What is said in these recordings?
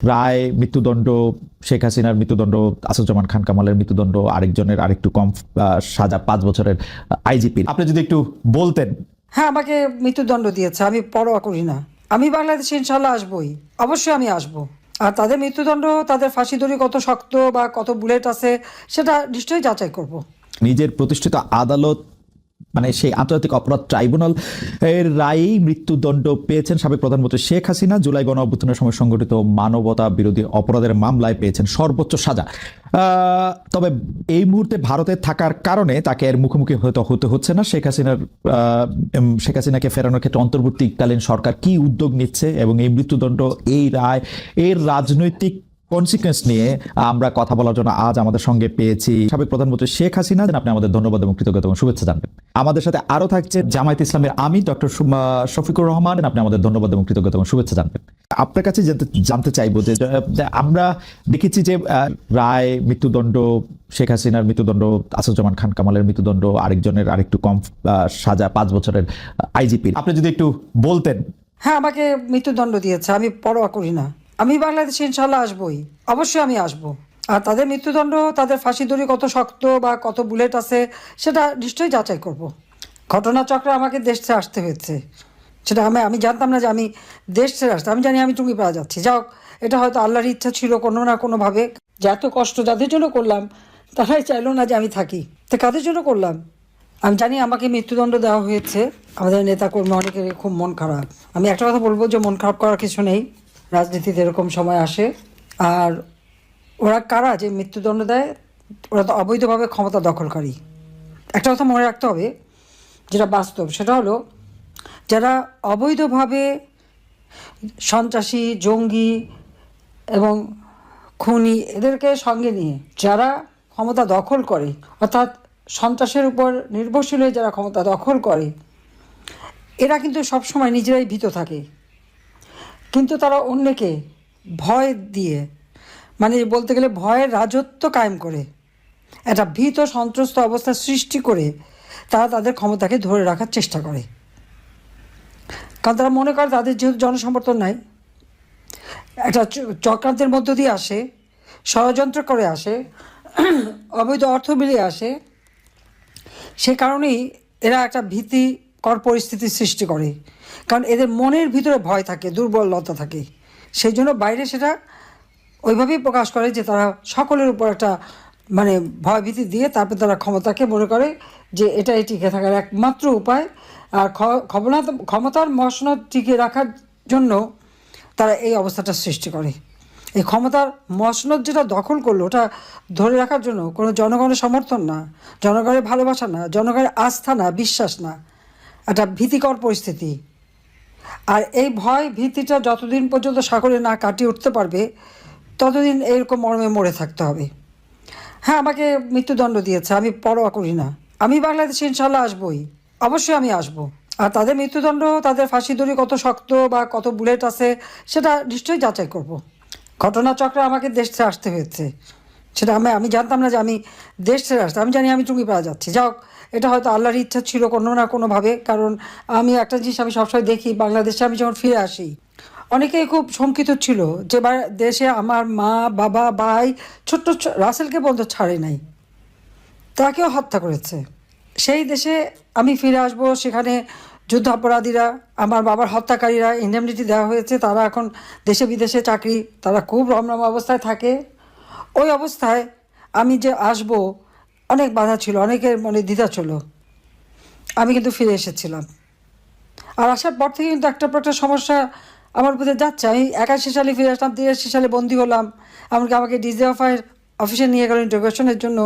রায় মৃত্যুদণ্ড, শেখ হাসিনার মৃত্যুদণ্ড, আসাদুজ্জামান খান কামালের মৃত্যুদণ্ড, আরেকজনের আরেকটু কম সাজা 5 বছরের আইজিপি। আপনি যদি একটু বলতেন। হ্যাঁ, আমাকে মৃত্যুদণ্ড দিয়েছে, আমি পরোয়া করি না। আমি বাংলাদেশে ইনশাল্লাহ আসবই, অবশ্যই আমি আসবো। আর তাদের মৃত্যুদণ্ড, তাদের ফাঁসি দড়ি কত শক্ত বা কত বুলেট আছে সেটা নিশ্চয়ই যাচাই করব। নিজের প্রতিষ্ঠিত আদালত মানে সেই আন্তর্জাতিক অপরাধ ট্রাইব্যুনাল এর রায়েই মৃত্যুদণ্ড পেয়েছেন সাবেক প্রধানমন্ত্রী শেখ হাসিনা। জুলাই গণ অভ্যুত্থানের সময় সংঘটিত মানবতা বিরোধী অপরাধের মামলায় পেয়েছেন সর্বোচ্চ সাজা। তবে এই মুহূর্তে ভারতে থাকার কারণে তাকে এর মুখোমুখি হতে হচ্ছে না। শেখ হাসিনাকে ফেরানোর ক্ষেত্রে অন্তর্বর্তীকালীন সরকার কি উদ্যোগ নিচ্ছে এবং এই মৃত্যুদণ্ড, এই রায়, এর রাজনৈতিক কনসিকুয়েন্স নিয়ে আমরা কথা বলার জন্য আজ আমাদের সঙ্গে পেয়েছি সাবেক প্রধানমন্ত্রী শেখ হাসিনা। আপনি আমাদের ধন্যবাদ এবং কৃতজ্ঞতা এবং শুভেচ্ছা জানবেন। আমাদের সাথে আরো থাকছে জামায়াত ইসলামের আমির ডক্টর শফিকুর রহমান। আপনি আমাদের ধন্যবাদ এবং কৃতজ্ঞতা এবং শুভেচ্ছা জানবেন। আপনার কাছে জানতে চাইবো যে আমরা দেখেছি যে রায় মৃত্যুদণ্ড, শেখ হাসিনার মৃত্যুদণ্ড, আসাদুজ্জামান খান কামালের মৃত্যুদণ্ড, আরেকজনের আরেকটু কম সাজা 5 বছরের আইজিপি। আপনি যদি একটু বলতেন। হ্যাঁ, আমাকে মৃত্যুদণ্ড দিয়েছে, আমি পরোয়া করি না। আমি বাংলাদেশে ইনশাল্লাহ আসবই, অবশ্যই আমি আসবো। আর তাদের মৃত্যুদণ্ড, তাদের ফাঁসি দড়ি কত শক্ত বা কত বুলেট আছে সেটা নিশ্চয়ই যাচাই করব। ঘটনাচক্রে আমাকে দেশ ছেড়ে আসতে হয়েছে, সেটা আমি জানতাম না যে আমি দেশ ছেড়ে আসতে। আমি জানি আমি টুঙ্গিপাড়া যাচ্ছি। যাও, এটা হয়তো আল্লাহর ইচ্ছা ছিল কোনো না কোনোভাবে, যে এত কষ্ট যাদের জন্য করলাম তারাই চাইলো না যে আমি থাকি। তো কাদের জন্য করলাম? আমি জানি আমাকে মৃত্যুদণ্ড দেওয়া হয়েছে। আমাদের নেতাকর্মী অনেকের খুব মন খারাপ। আমি একটা কথা বলবো যে মন খারাপ করার কিছু নেই, রাজনীতিতে এরকম সময় আসে। আর ওরা কারা যে মৃত্যুদণ্ড দেয়? ওরা তো অবৈধভাবে ক্ষমতা দখলকারী। একটা কথা মনে রাখতে হবে, যেটা বাস্তব, সেটা হলো যারা অবৈধভাবে সন্ত্রাসী, জঙ্গি এবং খুনি এদেরকে সঙ্গে নিয়ে যারা ক্ষমতা দখল করে, অর্থাৎ সন্ত্রাসের উপর নির্ভরশীল হয়ে যারা ক্ষমতা দখল করে, এরা কিন্তু সবসময় নিজেরাই ভীত থাকে। কিন্তু তারা অন্যকে ভয় দিয়ে, মানে বলতে গেলে ভয়ের রাজত্ব কায়েম করে, একটা ভীত সন্ত্রস্ত অবস্থা সৃষ্টি করে তারা তাদের ক্ষমতাকে ধরে রাখার চেষ্টা করে। কারণ তারা মনে করে তাদের যেহেতু জনসমর্থন নাই, একটা চক্রান্তের মধ্য দিয়ে আসে, ষড়যন্ত্র করে আসে, অবৈধ অর্থ মিলিয়ে আসে, সে কারণেই এরা একটা ভীতিকর পরিস্থিতির সৃষ্টি করে। কারণ এদের মনের ভিতরে ভয় থাকে, দুর্বলতা থাকে, সেই জন্য বাইরে সেটা ওইভাবেই প্রকাশ করে যে তারা সকলের উপর একটা মানে ভয়ভীতি দিয়ে তারপর তারা ক্ষমতাকে মনে করে যে এটাই টিকে থাকার একমাত্র উপায়। আর ক্ষমতার মসনদ টিকে রাখার জন্য তারা এই অবস্থাটা সৃষ্টি করে। এই ক্ষমতার মসনদ যেটা দখল করলো, ওটা ধরে রাখার জন্য কোনো জনগণের সমর্থন না, জনগণের ভালোবাসা না, জনগণের আস্থা না, বিশ্বাস না, একটা ভীতিকর পরিস্থিতি। আর এই ভয় ভীতিটা যতদিন পর্যন্ত সাগরে না কাটিয়ে উঠতে পারবে ততদিন এরকম মর্মে মরে থাকতে হবে। হ্যাঁ, আমাকে মৃত্যুদণ্ড দিয়েছে, আমি পরোয়া করি না। আমি বাংলাদেশে ইনশাল্লাহ আসবই, অবশ্যই আমি আসবো। আর তাদের মৃত্যুদণ্ড, তাদের ফাঁসি দড়ি কত শক্ত বা কত বুলেট আছে সেটা নিশ্চয়ই যাচাই করব। ঘটনাচক্রে আমাকে দেশ ছেড়ে আসতে হয়েছে, সেটা আমি জানতাম না যে আমি দেশ ছেড়ে আসতে। আমি জানি আমি টুঙ্গিপাড়া যাচ্ছি। যাও, এটা হয়তো আল্লাহর ইচ্ছা ছিল কোনো না কোনোভাবে। কারণ আমি একটা জিনিস আমি সবসময় দেখি, বাংলাদেশে আমি যখন ফিরে আসি অনেকেই খুব শঙ্কিত ছিল যে দেশে আমার মা, বাবা, ভাই, ছোট্ট রাসেলকে পর্যন্ত ছাড়ে নাই, তাকেও হত্যা করেছে। সেই দেশে আমি ফিরে আসব, সেখানে যুদ্ধাপরাধীরা, আমার বাবার হত্যাকারীরা ইন্ডেমনিটি দেওয়া হয়েছে, তারা এখন দেশে বিদেশে চাকরি, তারা খুব রমরম অবস্থায় থাকে। ওই অবস্থায় আমি যে আসব, অনেক বাধা ছিল, অনেকের মনে দ্বিধা ছিল। আমি কিন্তু ফিরে এসেছিলাম। আর আসার পর থেকে কিন্তু একটা পর একটা সমস্যা আমার উপরে যাচ্ছে। আমি 81 সালে ফিরে আসলাম, 83 সালে বন্দী হলাম, এমনকি আমাকে ডিজিএফআইয়ের অফিসে নিয়ে গেল ইন্টারোগেশনের জন্য।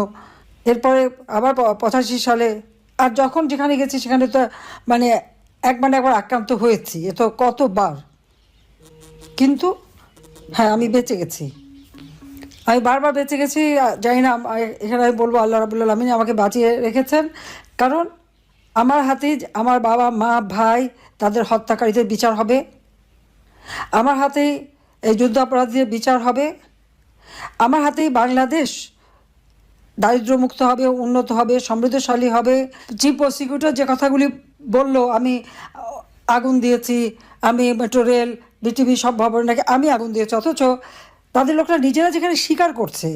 এরপরে আবার 85 সালে, আর যখন যেখানে গেছি সেখানে তো মানে একবার আক্রান্ত হয়েছি, এ তো কতবার। কিন্তু হ্যাঁ, আমি বেঁচে গেছি, আমি বারবার বেঁচে গেছি। জানি না, এখানে আমি বলবো আল্লাহ রাব্বুল আলামিন আমাকে বাঁচিয়ে রেখেছেন। কারণ আমার হাতেই আমার বাবা, মা, ভাই, তাদের হত্যাকারীদের বিচার হবে। আমার হাতেই এই যুদ্ধাপরাধীদের বিচার হবে। আমার হাতেই বাংলাদেশ দারিদ্র্যমুক্ত হবে, উন্নত হবে, সমৃদ্ধশালী হবে। চিফ প্রসিকিউটর যে কথাগুলি বলল, আমি আগুন দিয়েছি, আমি মেট্রো রেল বিটিভি সব ভবনে নাকি আমি আগুন দিয়েছি, অথচ তাদের লোকরা নিজেরা যেখানে স্বীকার করছে,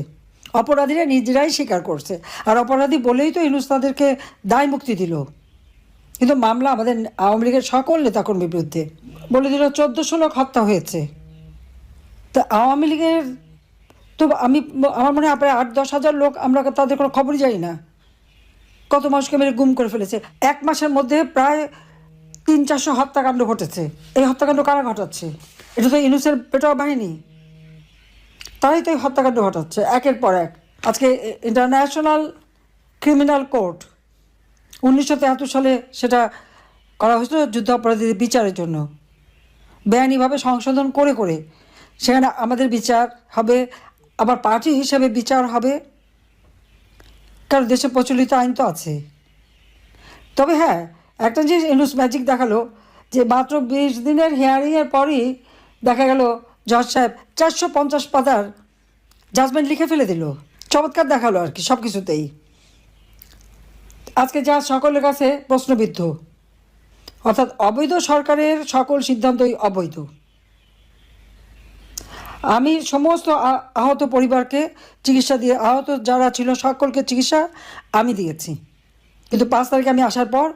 অপরাধীরা নিজেরাই স্বীকার করছে, আর অপরাধী বলেই তো ইউনূস তাদেরকে দায় মুক্তি দিল। কিন্তু মামলা আমাদের আওয়ামী লীগের সকল নেতাকর্মীর বিরুদ্ধে, বলে দিল 1400 লোক হত্যা হয়েছে। তা আওয়ামী লীগের তো আমার মনে হয় প্রায় 8-10 হাজার লোক, আমরা তাদের কোনো খবরই জানি না, কত মানুষকে মেরে গুম করে ফেলেছে। 1 মাসের মধ্যে প্রায় 300-400 হত্যাকাণ্ড ঘটেছে। এই হত্যাকাণ্ড কারা ঘটাচ্ছে? এটা তো ইউনূসের পেটোয়া বাহিনী, তারাই তো এই হত্যাকাণ্ড ঘটাচ্ছে একের পর এক। আজকে ইন্টারন্যাশনাল ক্রিমিনাল কোর্ট 1973 সালে সেটা করা হয়েছিল যুদ্ধ অপরাধীদের বিচারের জন্য, বেআইনিভাবে সংশোধন করে করে সেখানে আমাদের বিচার হবে, আবার পার্টি হিসেবে বিচার হবে, কারণ দেশে প্রচলিত আইন তো আছে। তবে হ্যাঁ, একটা জিনিস ইউনূস ম্যাজিক দেখালো যে মাত্র 20 দিনের হিয়ারিংয়ের পরই দেখা গেল জজ সাহেব 450 পাতার জাজমেন্ট লিখে ফেলে দিল। চমৎকার দেখালো আর কি সব কিছুতেই। আজকে যা সকলের কাছে প্রশ্নবিদ্ধ, অর্থাৎ অবৈধ সরকারের সকল সিদ্ধান্তই অবৈধ। আমি সমস্ত আহত পরিবারকে চিকিৎসা দিয়ে, আহত যারা ছিল সকলকে চিকিৎসা আমি দিয়েছি, কিন্তু 5 তারিখে আমি আসার পর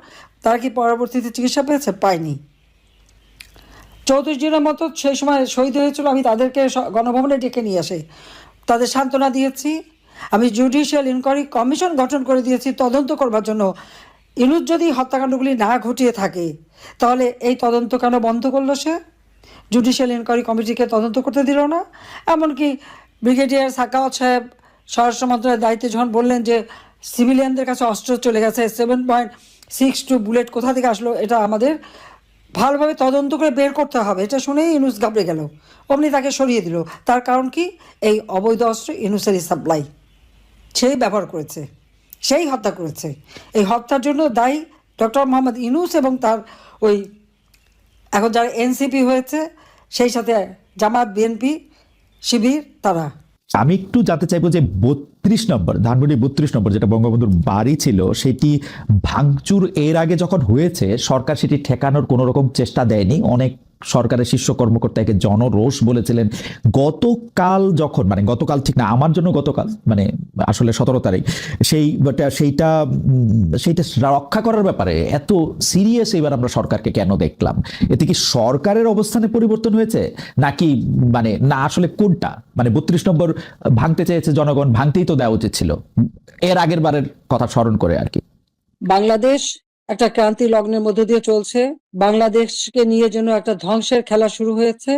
তারা কি পরবর্তীতে চিকিৎসা পেয়েছে? পায়নি। 34 জনের মতো সেই সময় শহীদ হয়েছিল, আমি তাদেরকে গণভবনে ডেকে নিয়ে আসে তাদের সান্ত্বনা দিয়েছি। আমি জুডিশিয়াল ইনকোয়ারি কমিশন গঠন করে দিয়েছি তদন্ত করবার জন্য। ইউনূস যদি হত্যাকাণ্ডগুলি না ঘটিয়ে থাকে তাহলে এই তদন্ত কেন বন্ধ করলো সে? জুডিশিয়াল ইনকোয়ারি কমিটিকে তদন্ত করতে দিল না। এমনকি ব্রিগেডিয়ার সাখাওয়াত সাহেব স্বরাষ্ট্র মন্ত্রণালয়ের দায়িত্বে যখন বললেন যে সিভিলিয়ানদের কাছে অস্ত্র চলে গেছে, 7.62 বুলেট কোথা থেকে আসলো, এটা আমাদের ভালোভাবে তদন্ত করে বের করতে হবে, এটা শুনেই ইউনূস ঘাবড়ে গেল, অমনি তাকে সরিয়ে দিল। তার কারণ কি? এই অবৈধ অস্ত্র ইউনূসেরই সাপ্লাই, সেই ব্যবহার করেছে, সেই হত্যা করেছে। এই হত্যার জন্য দায়ী ডক্টর মোহাম্মদ ইউনূস এবং তার ওই এখন যারা এনসিপি হয়েছে, সেই সাথে জামাত, বিএনপি, শিবির, তারা। আমি একটু জানতে চাইবো যে 32 নম্বর ধানমন্ডি 32 নম্বর যেটা বঙ্গবন্ধুর বাড়ি ছিল, সেটি ভাঙচুর এর আগে যখন হয়েছে সরকার সেটি ঠেকানোর কোনো রকম চেষ্টা দেয়নি। অনেক সরকারের শীর্ষ কর্মকর্তাকে জনরোষ বলেছিলেন। গতকাল ঠিক না, আমার জন্য গতকাল মানে আসলে 17 তারিখ, সেইটা রক্ষা করার ব্যাপারে এত সিরিয়াস এবার আমরা সরকারকে কেন দেখলাম? এতে কি সরকারের অবস্থানে পরিবর্তন হয়েছে নাকি না আসলে কোনটা? 32 নম্বর ভাঙতে চেয়েছে জনগণ, ভাঙতেই তো দেওয়া উচিত ছিল এর আগের বারের কথা স্মরণ করে আর কি। বাংলাদেশ একটা ক্রান্তি লগ্নের মধ্য দিয়ে চলছে। বাংলাদেশকে নিয়ে যেন একটা ধ্বংসের খেলা শুরু হয়েছে।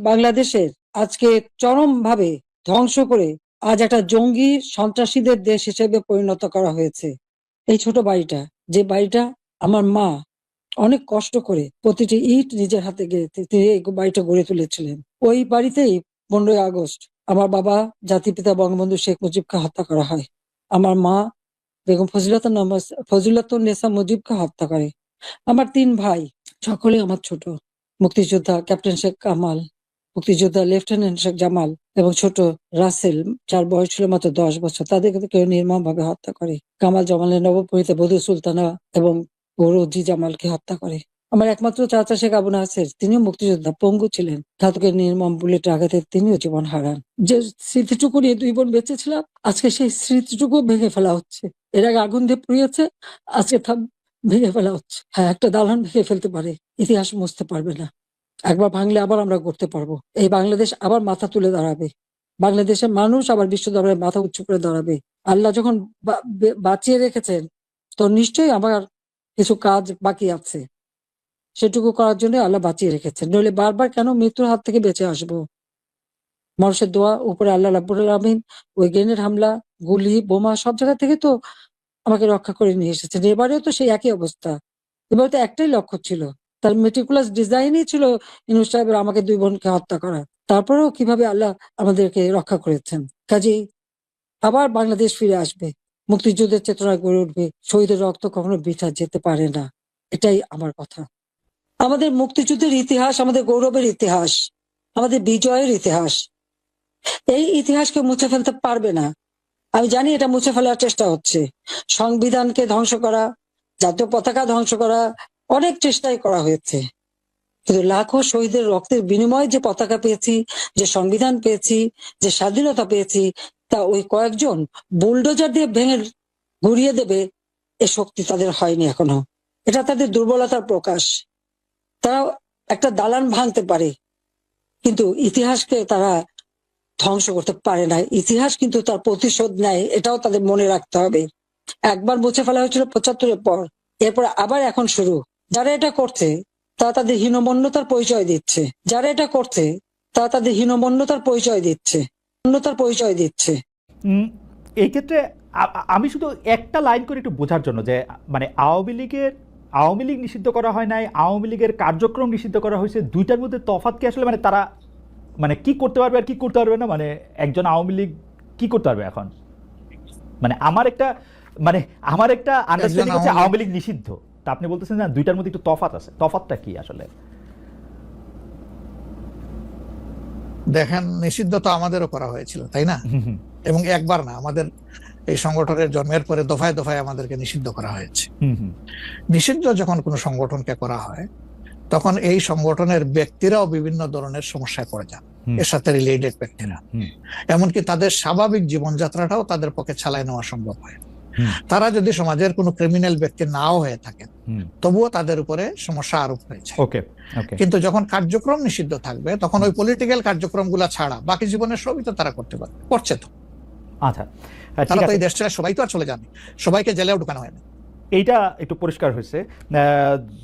বাংলাদেশের আজকে চরমভাবে ধ্বংস করে আজ একটা জঙ্গি সন্ত্রাসীদের দেশ হিসেবে পরিণত করা হয়েছে। এই ছোট বাড়িটা, যে বাড়িটা আমার মা অনেক কষ্ট করে প্রতিটি ইট নিজের হাতে গেড়ে তিনি এই বাড়িটা গড়ে তুলেছিলেন, ওই বাড়িতেই 15ই আগস্ট আমার বাবা জাতিপিতা বঙ্গবন্ধু শেখ মুজিবকে হত্যা করা হয়। আমার মা বেগম ফজিলাতুন্নেসা মুজিবকে হত্যা করে। আমার 3 ভাই, সকলে আমার ছোট। মুক্তিযোদ্ধা ক্যাপ্টেন শেখ কামাল, মুক্তিযোদ্ধা লেফটেন্যান্ট শেখ জামাল এবং ছোট রাসেল, যার বয়স ছিল মাত্র 10 বছর, তাদেরকে কেউ নির্মমভাবে হত্যা করে। কামাল জামালের নবপরিণীতা বধূ সুলতানা এবং রোজি জামালকে হত্যা করে। আমার একমাত্র চাচা শেখ আবু নাসের, তিনিও মুক্তিযোদ্ধা, পঙ্গু ছিলেন, ঘাতকের নির্মম বুলেটের আঘাতে তিনিও জীবন হারান। যে স্মৃতিটুকু নিয়ে 2 বোন বেঁচেছিলাম, আজকে সেই স্মৃতিটুকু ভেঙে ফেলা হচ্ছে। এর আগে আগুন দিয়ে পুড়িয়েছে, আজকে ভেঙে ফেলা হচ্ছে। হ্যাঁ, একটা দালান ভেঙে ফেলতে পারে, ইতিহাস মুছতে পারবে না। একবার ভাঙলে আবার আমরা করতে পারবো। এই বাংলাদেশ আবার মাথা তুলে দাঁড়াবে, বাংলাদেশের মানুষ আবার বিশ্ব দরবারে মাথা উঁচু করে দাঁড়াবে। আল্লাহ যখন বাঁচিয়ে রেখেছেন, তো নিশ্চয়ই আমার কিছু কাজ বাকি আছে, সেটুকু করার জন্য আল্লাহ বাঁচিয়ে রেখেছেন। নইলে বারবার কেন মৃত্যুর হাত থেকে বেঁচে আসবো? মানুষের দোয়া, উপরে আল্লাহ রাব্বুল আলামিন ওই গ্রেনেড হামলা, গুলি, বোমা সব জায়গা থেকে তো আমাকে রক্ষা করে নিয়ে এসেছেন। এবারেও তো সেই একই অবস্থা। এবারে তো একটাই লক্ষ্য ছিল, তার মেটিকুলাস ডিজাইনই ছিল ইউনূস সাহেবের আমাকে 2 বোনকে হত্যা করা। তারপরেও কিভাবে আল্লাহ আমাদেরকে রক্ষা করেছেন। কাজেই আবার বাংলাদেশ ফিরে আসবে, মুক্তিযুদ্ধের চেতনা গড়ে উঠবে, শহীদের রক্ত কখনো বৃথা যেতে পারে না, এটাই আমার কথা। আমাদের মুক্তিযুদ্ধের ইতিহাস আমাদের গৌরবের ইতিহাস, আমাদের বিজয়ের ইতিহাস। এই ইতিহাসকে মুছে ফেলতে পারবে না। আমি জানি এটা মুছে ফেলার চেষ্টা হচ্ছে, সংবিধানকে ধ্বংস করা, জাতীয় পতাকা ধ্বংস করা, অনেক চেষ্টাই করা হয়েছে। কিন্তু লাখো শহীদের রক্তের বিনিময়ে যে পতাকা পেয়েছি, যে সংবিধান পেয়েছি, যে স্বাধীনতা পেয়েছি, তা ওই কয়েকজন বুলডোজার দিয়ে ভেঙে গুড়িয়ে দেবে এ শক্তি তাদের হয়নি এখনো। এটা তাদের দুর্বলতার প্রকাশ। তারা একটা দালান ভাঙতে পারে, কিন্তু ইতিহাসকে তারা ধ্বংস করতে পারে না। ইতিহাস কিন্তু তার প্রতিশোধ নেয়, এটাও তাদের মনে রাখতে হবে। একবার মুছে ফেলা হয়েছিল 75-এর পর, এরপর আবার এখন শুরু। যারা এটা করছে তারা তাদের হীনমন্যতার পরিচয় দিচ্ছে। যারা এটা করছে তারা তাদের হীনমন্যতার পরিচয় দিচ্ছে, পরিচয় দিচ্ছে। এই ক্ষেত্রে আমি শুধু একটা লাইন করে একটু বোঝার জন্য, যে মানে আওয়ামী লীগ নিষিদ্ধ করা হয় নাই, আওয়ামী লীগের কার্যক্রম নিষিদ্ধ করা হয়েছে, দুইটার মধ্যে তফাৎ কি আসলে? মানে তারা মানে কি করতে পারবে আর কি করতে পারবে না, মানে একজন আওয়ামী লীগ কি করতে পারবে এখন? মানে আমার একটা আন্ডারস্ট্যান্ডিং হচ্ছে আওয়ামী লীগ নিষিদ্ধ, তা আপনি বলতেছেন না দুইটার মধ্যে একটু তফাৎ আছে। তফাৎটা কি আসলে? দেখেন, নিষিদ্ধ তো আমাদেরও করা হয়েছিল, তাই না? এবং একবার না, আমাদের এই সংগঠনের জন্মের পরে দফায় দফায় আমাদেরকে নিষিদ্ধ করা হয়েছে। নিষিদ্ধ যখন কোনো সংগঠনকে করা হয়, তখন এই সংগঠনের ব্যক্তিরাও বিভিন্ন ধরনের সমস্যায় পড়ে যান, এর সাথে রিলেটেড ব্যক্তিরা। এমনকি তাদের স্বাভাবিক জীবনযাত্রাটাও তাদের পক্ষে চালায় নেওয়া সম্ভব হয়। তারা যদি সমাজের কোনো ক্রিমিনাল ব্যক্তি নাও হয়ে থাকেন, তবুও তাদের উপরে সমস্যা আরোপ হয়েছে। কিন্তু যখন কার্যক্রম নিষিদ্ধ থাকবে, তখন ওই পলিটিক্যাল কার্যক্রমগুলা ছাড়া বাকি জীবনের সবই তো তারা করতে পারবে, করছে তো। আচ্ছা, তারা তো এই দেশ ছেড়ে সবাই তো আর চলে যায়নি, সবাইকে জেলেও ঢুকানো হয়নি। এইটা একটু পরিষ্কার হয়েছে।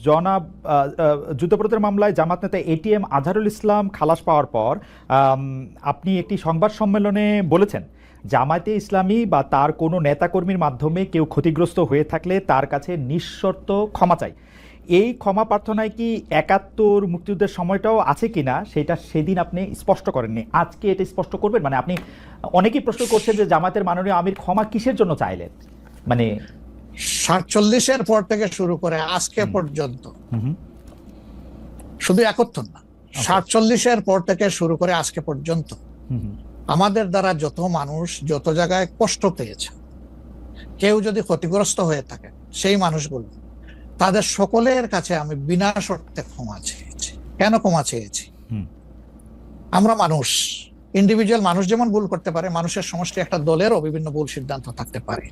জনাব যুদ্ধাপরাধের মামলায় জামাত নেতা এটিএম আজহারুল ইসলাম খালাস পাওয়ার পর আপনি একটি সংবাদ সম্মেলনে বলেছেন, জামায়াতে ইসলামী বা তার কোনো নেতাকর্মীর মাধ্যমে কেউ ক্ষতিগ্রস্ত হয়ে থাকলে তার কাছে নিঃশর্ত ক্ষমা চাই। এই ক্ষমা প্রার্থনায় কি ৭১ মুক্তিযুদ্ধের সময়টাও আছে কিনা সেটা সেদিন আপনি স্পষ্ট করেননি, আজকে এটা স্পষ্ট করবেন? মানে আপনি অনেকেই প্রশ্ন করছেন যে জামায়াতের মাননীয় আমির ক্ষমা কিসের জন্য চাইলেন? মানে ৪৭-এর পর থেকে শুরু করে আজকে পর্যন্ত, শুধু ৭১ না, ৪৭-এর পর থেকে শুরু করে আজকে পর্যন্ত আমাদের দ্বারা যত মানুষ যত জায়গায় কষ্ট পেয়েছে, কেউ যদি ক্ষতিগ্রস্ত হয়ে থাকে, সেই মানুষগুলো তাদের সকলের কাছে আমি বিনা শর্তে ক্ষমা চেয়েছি। কেন ক্ষমা চেয়েছি? আমরা মানুষ, ইন্ডিভিজুয়াল মানুষ যেমন ভুল করতে পারে, মানুষের সমষ্টি একটা দলেরও বিভিন্ন ভুল সিদ্ধান্ত থাকতে পারে।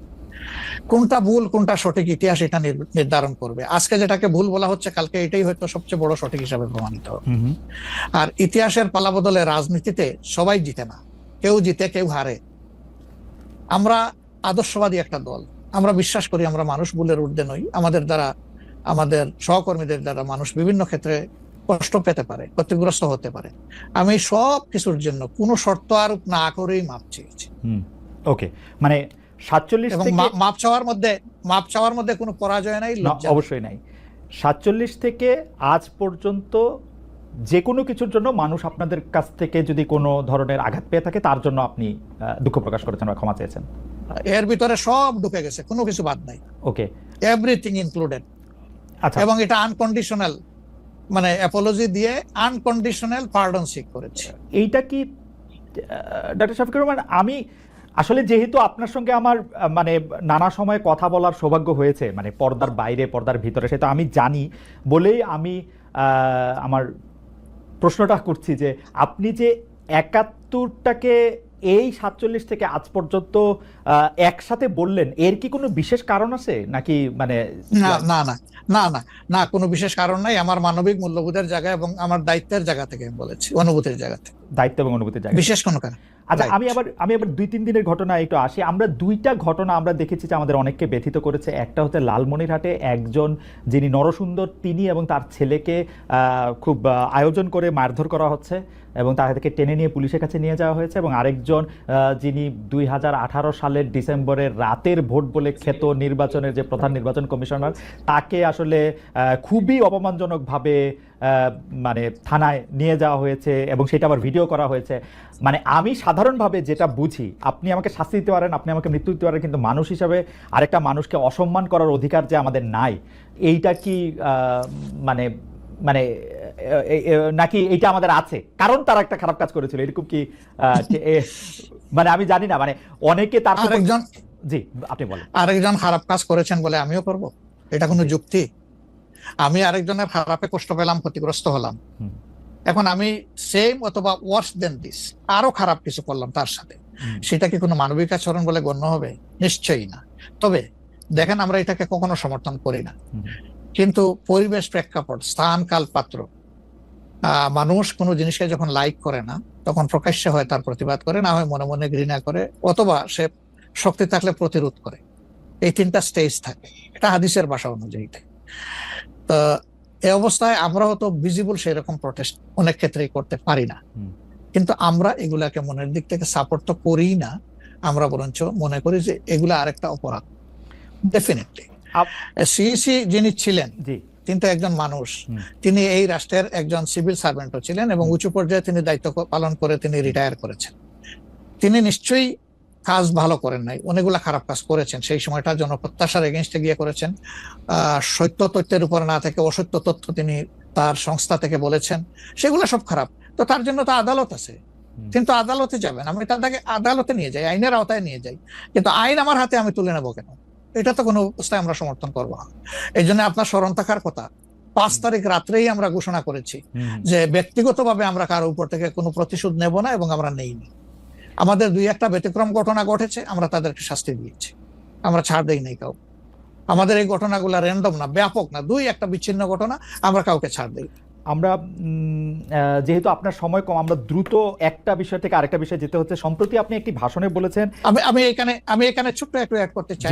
কোনটা ভুল কোনটা সঠিক ইতিহাস এটা নির্ধারণ করবে। আজকে যেটাকে ভুল বলা হচ্ছে, কালকে এটাই হয়তো সবচেয়ে বড় সঠিক হিসাবে প্রমাণিত হবে। আর ইতিহাসের পালাবদলে রাজনীতিতে সবাই জিতে না, কেউ জিতে কেউ হারে। আমরা আদর্শবাদী একটা দল, আমরা বিশ্বাস করি আমরা মানুষ, ভুলের ঊর্ধ্বে নই। আমাদের দ্বারা, আমাদের সহকর্মীদের দ্বারা মানুষ বিভিন্ন ক্ষেত্রে কষ্ট পেতে পারে, ক্ষতিগ্রস্ত হতে পারে। আমি সব কিছুর জন্য কোনো শর্ত আরোপ না করেই মাপ চেয়েছি। ওকে, মানে ৪৭ এবং মাপ চাওয়ার মধ্যে কোনো পরাজয় নাই, অবশ্যই নাই। ৪৭ থেকে আজ পর্যন্ত যে কোনো কিছুর জন্য মানুষ আপনাদের কাছ থেকে যদি কোনো ধরনের আঘাত পেয়ে থাকে, তার জন্য আপনি দুঃখ প্রকাশ করেছেন বা ক্ষমা চেয়েছেন। এর ভিতরে সব ঢুকে গেছে, কোনো কিছু বাদ নাই। ওকে, এভরিথিং ইনক্লুডেড। আচ্ছা, এবং এটা আনকন্ডিশনাল, মানে অ্যাপোলজি দিয়ে আনকন্ডিশনাল পার্ডন সিক করেছে। এইটা কি ডক্টর শফিকুর রহমান, আমি আসলে যেহেতু আপনার সঙ্গে আমার মানে নানা সময় কথা বলার সৌভাগ্য হয়েছে, মানে পর্দার বাইরে পর্দার ভিতরে, সেটা আমি জানি বলেই আমি আমার প্রশ্নটা করছি যে আপনি যে ৭১টাকে এই ৪৭ থেকে আজ পর্যন্ত একসাথে বললেন, এর কি কোনো বিশেষ কারণ আছে নাকি? মানে না না না না না না, কোনো বিশেষ কারণ নাই। আমার মানবিক মূল্যবোধের জায়গা এবং আমার দায়িত্বের জায়গা থেকে বলেছি, অনুভূতির জায়গা থেকে। দায়িত্ব এবং অনুভূতির জায়গা, বিশেষ কোনো কারণ। আচ্ছা, আমি আবার ২-৩ দিনের ঘটনা একটু আসি। আমরা দুইটা ঘটনা আমরা দেখেছি যে আমাদের অনেককে ব্যথিত করেছে। একটা হচ্ছে লালমনিরহাটে একজন যিনি নরসুন্দর, তিনি এবং তার ছেলেকে খুব আয়োজন করে মারধর করা হচ্ছে এবং তাদেরকে টেনে নিয়ে পুলিশের কাছে নিয়ে যাওয়া হয়েছে। এবং আরেকজন যিনি ২০১৮ সালের ডিসেম্বরের রাতের ভোট বলে খ্যাত নির্বাচনের যে প্রধান নির্বাচন কমিশনার, তাকে আসলে খুবই অপমানজনকভাবে মানে থানায় নিয়ে যাওয়া হয়েছে এবং সেটা আবার ভিডিও করা হয়েছে। মানে আমি সাধারণভাবে যেটা বুঝি, আপনি আমাকে শাস্তি দিতে পারেন, আপনি আমাকে মৃত্যু দিতে পারেন, কিন্তু মানুষ হিসাবে আরেকটা মানুষকে অসম্মান করার অধিকার যে আমাদের নাই, এইটা কি মানে মানে নাকি এইটা আমাদের আছে কারণ তারা একটা খারাপ কাজ করেছিল, এরকম কি? মানে আমি জানি না, মানে অনেকে তার আরেকজন, জি আপনি বলেন, আরেকজন খারাপ কাজ করেছেন বলে আমিও করব, এটা কোনো যুক্তি? আমি আরেকজনের খারাপে কষ্ট পেলাম, ক্ষতিগ্রস্ত হলাম, এখন আমি সেম অথবা ওয়ার্স দেন দিস আরো খারাপ কিছু করলাম তার সাথে, সেটা কি কোনো মানবিক আচরণ বলে গণ্য হবে? নিশ্চয়ই না। তবে দেখেন, আমরা এটাকে কখনো সমর্থন করি না, কিন্তু পরিবেশ, প্রেক্ষাপট, স্থান, কাল, পাত্র, মানুষ কোনো জিনিসকে যখন লাইক করে না তখন প্রকাশ্যে হয় তার প্রতিবাদ করে, না হয় মনে মনে ঘৃণা করে, অথবা সে শক্তি থাকলে প্রতিরোধ করে। এই তিনটা স্টেজ থাকে, এটা হাদিসের ভাষা অনুযায়ী। তো এই অবস্থায় আমরা হয়তো ভিজিবল সেরকম প্রটেস্ট অনেক ক্ষেত্রেই করতে পারি না, কিন্তু আমরা এগুলাকে মনের দিক থেকে সাপোর্ট তো করি না, আমরা বরঞ্চ মনে করি যে এগুলা আরেকটা অপরাধ। ডেফিনেটলি সিইসি যিনি ছিলেন তিনি তো একজন মানুষ, তিনি এই রাষ্ট্রের একজন সিভিল সার্ভেন্টও ছিলেন এবং উঁচু পর্যায়ে তিনি দায়িত্ব পালন করে তিনি রিটায়ার করেছেন। তিনি নিশ্চয়ই কাজ ভালো করেন নাই, অনেকগুলা খারাপ কাজ করেছেন। সেই সময়টা জনপ্রত্যাশার এগেইনস্টে গিয়ে করেছেন, সত্য তথ্যের উপর না থেকে অসত্য তথ্য তিনি তার সংস্থা থেকে বলেছেন, সেগুলো সব খারাপ। তো তার জন্য তো আদালত আছে, কিন্তু আদালতে যাবেন, আমি তাকে আদালতে নিয়ে যাই, আইনের আওতায় নিয়ে যাই, কিন্তু আইন আমার হাতে আমি তুলে নেবো কেন? এটা তো কোনো অবস্থায় আমরা সমর্থন করবো না। এই জন্য আপনার স্মরণ থাকার কথা, 5 তারিখ রাত্রেই আমরা ঘোষণা করেছি যে ব্যক্তিগতভাবে আমরা কারো উপর থেকে কোনো প্রতিশোধ নেব না, এবং আমরা নেইনি। আমাদের 2-1টা ব্যতিক্রম ঘটনা ঘটেছে, আমরা তাদেরকে শাস্তি দিয়েছি, আমরা ছাড় দেই নাই কাউ। আমাদের এই ঘটনাগুলো র্যান্ডম না, ব্যাপক না, 2-1টা বিচ্ছিন্ন ঘটনা, আমরা কাউকে ছাড় দেই। আমরা যেহেতু আপনার সময় কম, আমরা দ্রুত একটা বিষয় থেকে আরেকটা বিষয় যেতে হচ্ছে। সম্প্রতি আপনি একটি ভাষণে বলেছেন, আমি এখানে ছোট্ট একটু অ্যাড করতে চাই।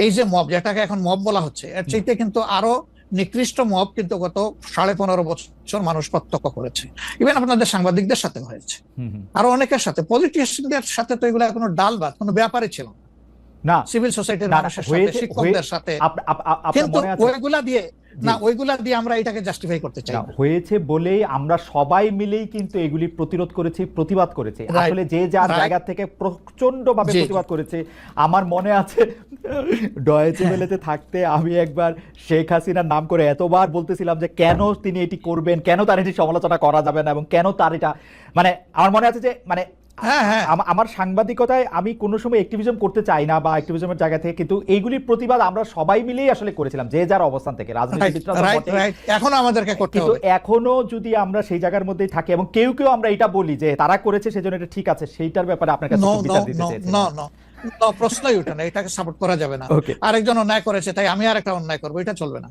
এই যে মব, যেটাকে এখন মব বলা হচ্ছে, এর চাইতে কিন্তু আরো নিকৃষ্ট মব কিন্তু গত 15.5 বছর মানুষ প্রত্যক্ষ করেছে। ইভেন আপনাদের সাংবাদিকদের সাথে হয়েছে, আরো অনেকের সাথে, পলিটিশিয়ানদের সাথে তো এগুলো কোনো ডাল ভাত, কোনো ব্যাপারই ছিল না, সিভিল সোসাইটির মানুষের সাথে, শিক্ষকদের সাথে। কিন্তু ওইগুলা দিয়ে আমরা এটাকে জাস্টিফাই করতে চাই হয়েছে বলেই আমরা সবাই মিলেই কিন্তু এগুলি প্রতিরোধ করেছি, প্রতিবাদ করেছি। আসলে যে যার জায়গা থেকে প্রচন্ড ভাবে প্রতিবাদ করেছে। আমার মনে আছে ডয়েচে ওয়েলেতে থাকতে আমি একবার শেখ হাসিনার নাম করে এতবার বলতেছিলাম যে কেন তিনি এটি করবেন, কেন তার এটি সমালোচনা করা যাবে না, এবং কেন তার এটা, মানে আমার মনে আছে যে মানে আমার সাংবাদিকতায় আমি কোনো সময় অ্যাক্টিভিজম করতে চাই না বা অ্যাক্টিভিজমের জায়গা থেকে, কিন্তু এইগুলির প্রতিবাদ আমরা সবাই মিলেই আসলে করেছিলাম, যে যার অবস্থান থেকে। এখনো আমাদেরকে করতে হবে, এখনো যদি আমরা সেই জায়গার মধ্যেই থাকি এবং কেউ কেউ আমরা এটা বলি যে তারা করেছে সেজন্য এটা ঠিক আছে, সেইটার ব্যাপারে আপনার কাছে বিচার দিতে চাইছি। প্রশ্নই ওঠে না, এটাকে সাপোর্ট করা যাবে না। আরেকজন অন্যায় করেছে তাই আমি আরেকটা অন্যায় করবো, এটা চলবে না।